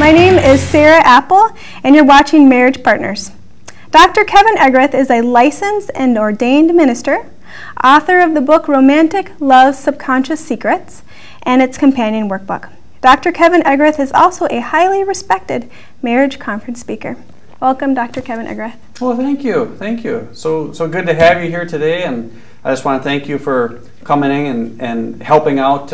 My name is Sarah Apple, and you're watching Marriage Partners. Dr. Kevin Egreth is a licensed and ordained minister, author of the book Romantic Love's Subconscious Secrets and its companion workbook. Dr. Kevin Egreth is also a highly respected marriage conference speaker. Welcome, Dr. Kevin Egreth. Well, thank you. Thank you. So good to have you here today, and I just want to thank you for coming in and helping out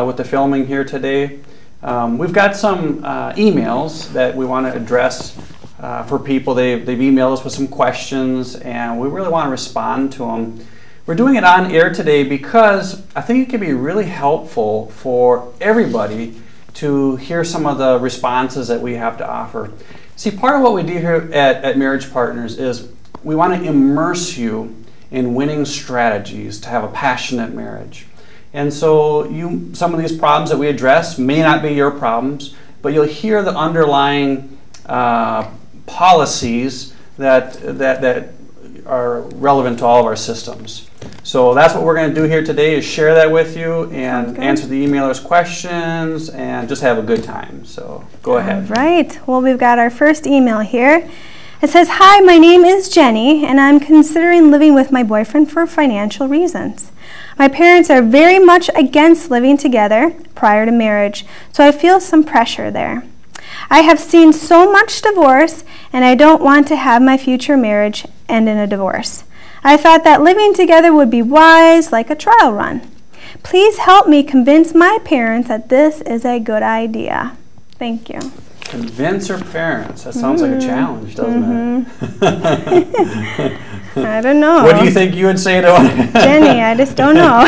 with the filming here today. We've got some emails that we want to address for people. They've emailed us with some questions, and we really want to respond to them. We're doing it on air today because I think it can be really helpful for everybody to hear some of the responses that we have to offer. See, part of what we do here at Marriage Partners is we want to immerse you in winning strategies to have a passionate marriage. And so some of these problems that we address may not be your problems, but you'll hear the underlying policies that are relevant to all of our systems. So that's what we're going to do here today, is share that with you and answer the emailers' questions and just have a good time. So go ahead. All right. Well, we've got our first email here. It says, "Hi, my name is Jenny, and I'm considering living with my boyfriend for financial reasons. My parents are very much against living together prior to marriage, so I feel some pressure there. I have seen so much divorce, and I don't want to have my future marriage end in a divorce. I thought that living together would be wise, like a trial run. Please help me convince my parents that this is a good idea. Thank you." Convince her parents. That sounds like a challenge, doesn't it? I don't know. What do you think you would say to her? Jenny, I just don't know.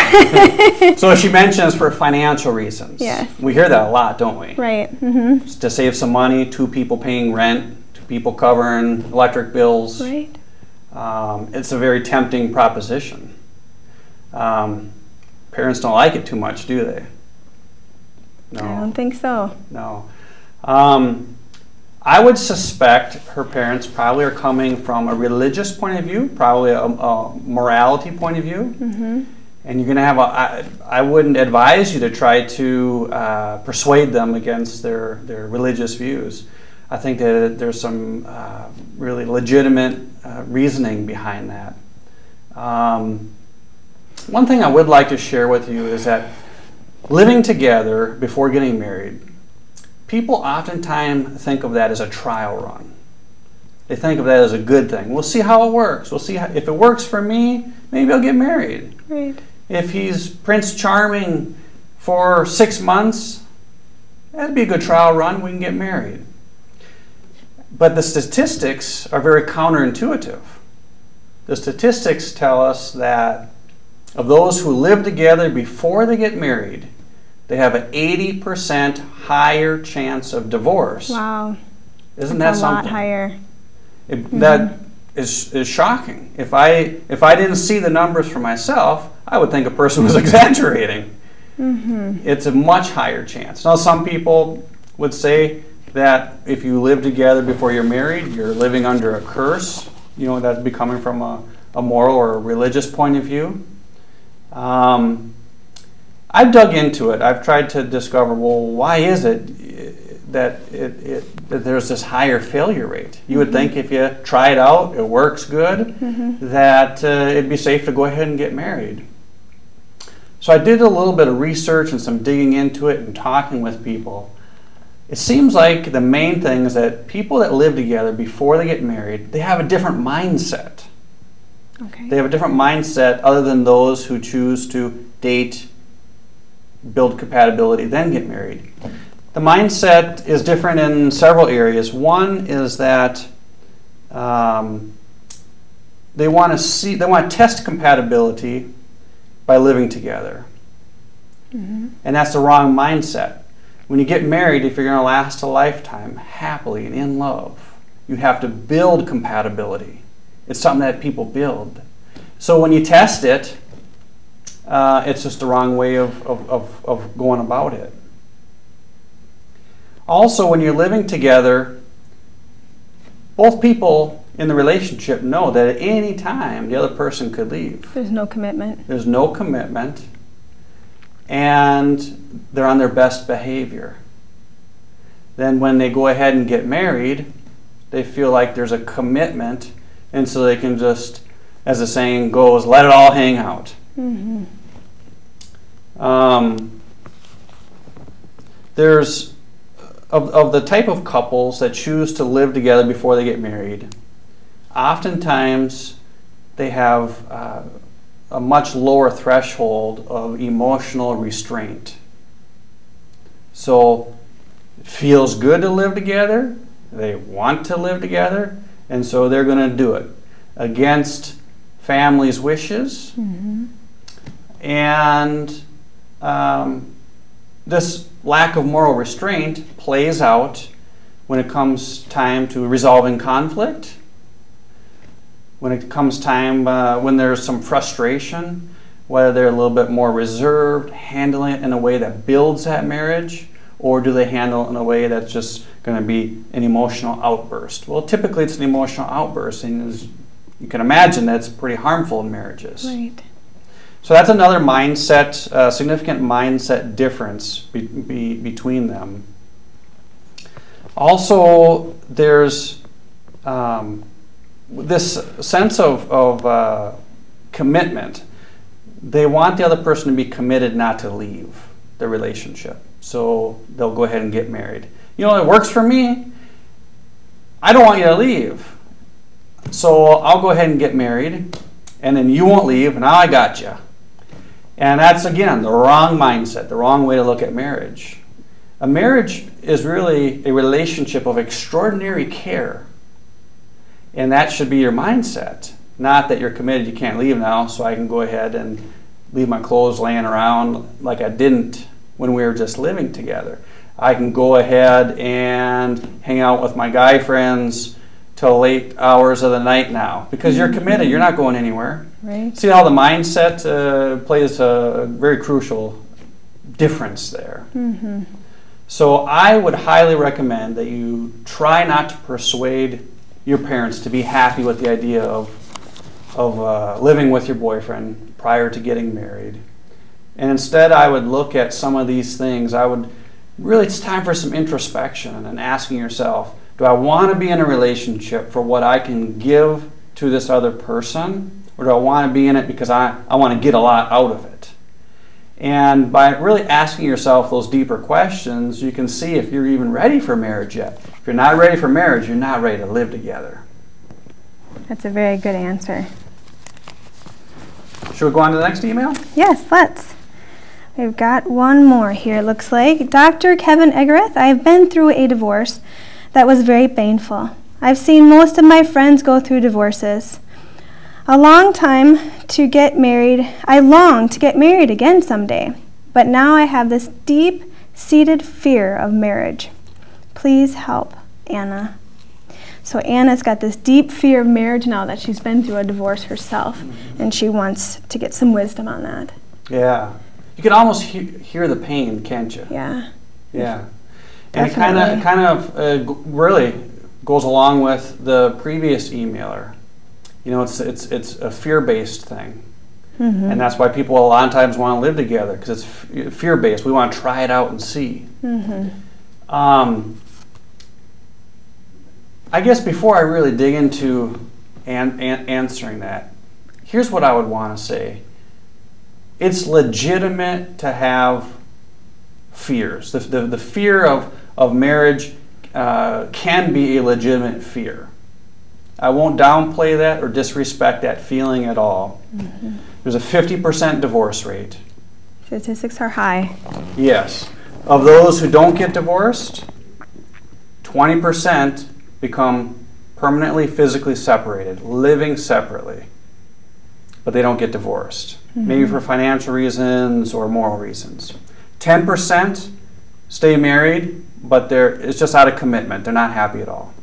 So she mentions for financial reasons. Yes. We hear that a lot, don't we? Right. To save some money, 2 people paying rent, 2 people covering electric bills. Right. It's a very tempting proposition. Parents don't like it too much, do they? No. I don't think so. No. I would suspect her parents probably are coming from a religious point of view, probably a morality point of view. And you're going to have I wouldn't advise you to try to persuade them against their religious views. I think that there's some really legitimate reasoning behind that. One thing I would like to share with you is that living together before getting married, people oftentimes think of that as a trial run. They think of that as a good thing. We'll see how it works. We'll see if it works for me, maybe I'll get married. Right. If he's Prince Charming for 6 months, that'd be a good trial run. We can get married. But the statistics are very counterintuitive. The statistics tell us that of those who live together before they get married, they have an 80% higher chance of divorce. Wow. Isn't that something? A lot higher. That is shocking. If I didn't see the numbers for myself, I would think a person was exaggerating. It's a much higher chance. Now, some people would say that if you live together before you're married, you're living under a curse. You know, that'd be coming from a moral or a religious point of view. I've dug into it. I've tried to discover, well, why is it that that there's this higher failure rate? You would think if you try it out, it works good, that it'd be safe to go ahead and get married. So I did a little bit of research and some digging into it and talking with people. It seems like the main thing is that people that live together before they get married, they have a different mindset. Okay. They have a different mindset other than those who choose to date, build compatibility, then get married. The mindset is different in several areas. One is that they want to test compatibility by living together. And that's the wrong mindset. When you get married, if you're going to last a lifetime happily and in love, you have to build compatibility. It's something that people build. So when you test it, it's just the wrong way of going about it. Also, when you're living together, both people in the relationship know that at any time the other person could leave. There's no commitment. There's no commitment. And they're on their best behavior. then when they go ahead and get married, they feel like there's a commitment, and so they can just, as the saying goes, let it all hang out. Mm-hmm. There's of the type of couples that choose to live together before they get married, oftentimes they have a much lower threshold of emotional restraint. So it feels good to live together, they want to live together, and so they're going to do it against family's wishes. Mm-hmm. And this lack of moral restraint plays out when it comes time to resolving conflict, when it comes time when there's some frustration, whether they're a little bit more reserved, handling it in a way that builds that marriage, or do they handle it in a way that's just going to be an emotional outburst? Well, typically it's an emotional outburst, and as you can imagine, that's pretty harmful in marriages. Right. So that's another mindset, significant mindset difference between them. Also, there's this sense of commitment. They want the other person to be committed not to leave the relationship. So they'll go ahead and get married. You know, it works for me. I don't want you to leave. So I'll go ahead and get married, and then you won't leave, and now I got you. And that's, again, the wrong mindset, the wrong way to look at marriage. A marriage is really a relationship of extraordinary care. And that should be your mindset. Not that you're committed, you can't leave now, so I can go ahead and leave my clothes laying around like I didn't when we were just living together. I can go ahead and hang out with my guy friends till late hours of the night now. Because you're committed, you're not going anywhere. Right. See how the mindset plays a very crucial difference there. Mm-hmm. So I would highly recommend that you try not to persuade your parents to be happy with the idea of living with your boyfriend prior to getting married. And instead, I would look at some of these things. It's time for some introspection and asking yourself, do I want to be in a relationship for what I can give to this other person? Or do I want to be in it because I want to get a lot out of it? And by really asking yourself those deeper questions, you can see if you're even ready for marriage yet. If you're not ready for marriage, you're not ready to live together. That's a very good answer. Should we go on to the next email? Yes, let's. We've got one more here, it looks like. Dr. Kevin Eggerath, I've been through a divorce that was very painful. I've seen most of my friends go through divorces. I long to get married again someday, but now I have this deep-seated fear of marriage. Please help, Anna. So Anna's got this deep fear of marriage now that she's been through a divorce herself, and she wants to get some wisdom on that. Yeah. You can almost hear the pain, can't you? Yeah. Yeah. And Definitely. it kind of really goes along with the previous emailer. You know, it's a fear-based thing. Mm-hmm. And that's why people a lot of times want to live together, because it's fear-based. We want to try it out and see. Mm-hmm. I guess before I really dig into answering that, here's what I would want to say. It's legitimate to have fears. The fear of marriage can be a legitimate fear. I won't downplay that or disrespect that feeling at all. Mm-hmm. There's a 50% divorce rate. Statistics are high. Yes. Of those who don't get divorced, 20% become permanently physically separated, living separately. But they don't get divorced. Mm-hmm. Maybe for financial reasons or moral reasons. 10% stay married, but it's just out of commitment. They're not happy at all.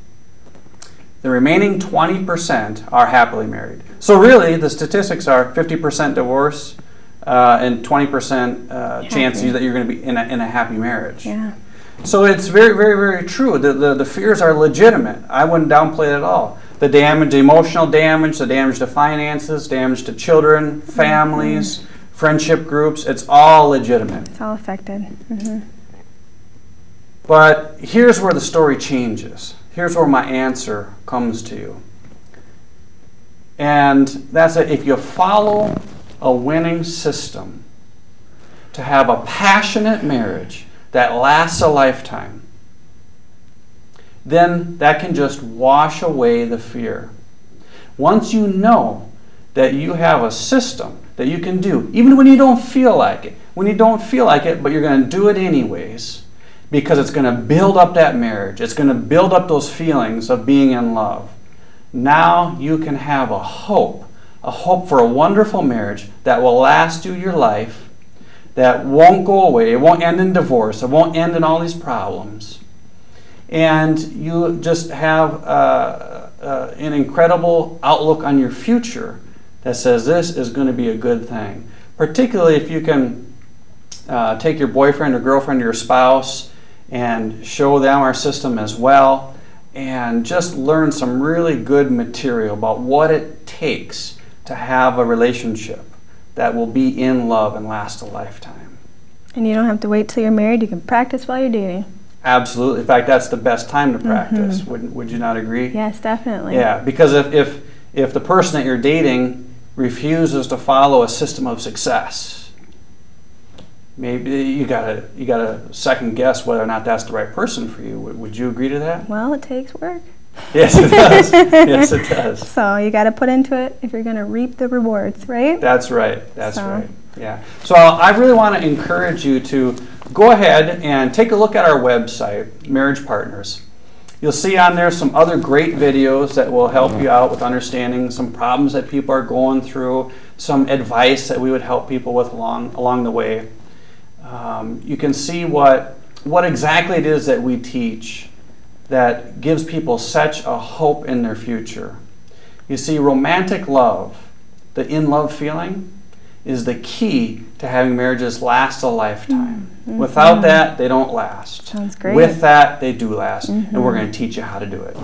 The remaining 20% are happily married. So really, the statistics are 50% divorce and 20% chance that you're going to be in a happy marriage. Yeah. So it's very, very, very true. The fears are legitimate. I wouldn't downplay it at all. The damage, the emotional damage, the damage to finances, damage to children, families, friendship groups, it's all legitimate. It's all affected. Mm-hmm. But here's where the story changes. Here's where my answer comes to you. And that's that if you follow a winning system to have a passionate marriage that lasts a lifetime, then that can just wash away the fear. Once you know that you have a system that you can do, even when you don't feel like it, but you're going to do it anyways, because it's going to build up that marriage. It's going to build up those feelings of being in love. Now you can have a hope for a wonderful marriage that will last you your life, that won't go away. It won't end in divorce. It won't end in all these problems. And you just have an incredible outlook on your future that says this is going to be a good thing. Particularly if you can take your boyfriend or girlfriend or your spouse and show them our system as well, and just learn some really good material about what it takes to have a relationship that will be in love and last a lifetime. And you don't have to wait till you're married. You can practice while you're dating. Absolutely. In fact, that's the best time to practice. Would you not agree? Yes, definitely. Yeah, because if the person that you're dating refuses to follow a system of success, maybe you gotta second guess whether or not that's the right person for you. Would you agree to that? Well, it takes work. Yes, it does. Yes, it does. So you got to put into it if you're going to reap the rewards, right? That's right. That's right. Yeah. So I really want to encourage you to go ahead and take a look at our website, Marriage Partners. You'll see on there some other great videos that will help you out with understanding some problems that people are going through, some advice that we would help people with along the way. You can see what exactly it is that we teach that gives people such a hope in their future. You see, romantic love, the in-love feeling, is the key to having marriages last a lifetime. Without that, they don't last. Sounds great. With that, they do last, and we're going to teach you how to do it.